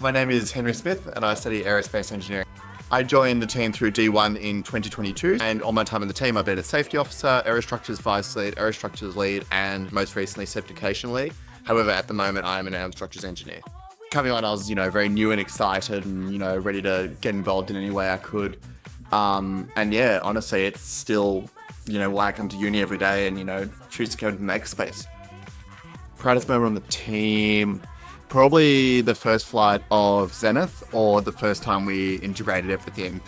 My name is Henry Smith and I study Aerospace Engineering. I joined the team through D1 in 2022, and on my time in the team I've been a safety officer, Aerostructures vice lead, Aerostructures lead, and most recently certification lead. However, at the moment I am an Aerostructures engineer. Coming on, I was, very new and excited and, ready to get involved in any way I could. And yeah, honestly, it's still, why I come to uni every day and, choose to go to the makerspace. Proudest moment on the team, probably the first flight of Zenith, or the first time we integrated everything.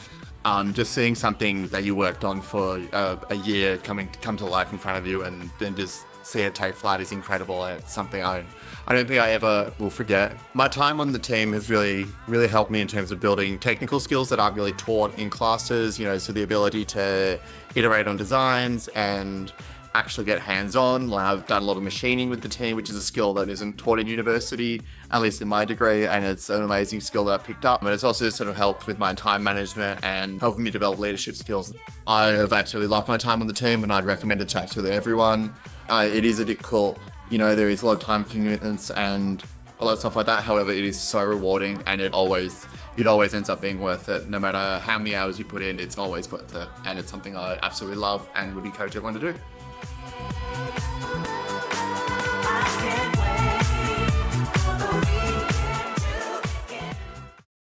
Just seeing something that you worked on for a year come to life in front of you, and then just see it take flight is incredible. It's something I don't think I ever will forget. My time on the team has really helped me in terms of building technical skills that aren't really taught in classes, so the ability to iterate on designs and actually get hands-on. I've done a lot of machining with the team, which is a skill that isn't taught in university, at least in my degree, and it's an amazing skill that I picked up. But it's also sort of helped with my time management and helping me develop leadership skills. I have absolutely loved my time on the team, and I'd recommend it to absolutely everyone. It is a difficult, there is a lot of time commitments and a lot of stuff like that. However, it is so rewarding, and it always ends up being worth it. No matter how many hours you put in, it's always worth it. And it's something I absolutely love and would encourage everyone to do.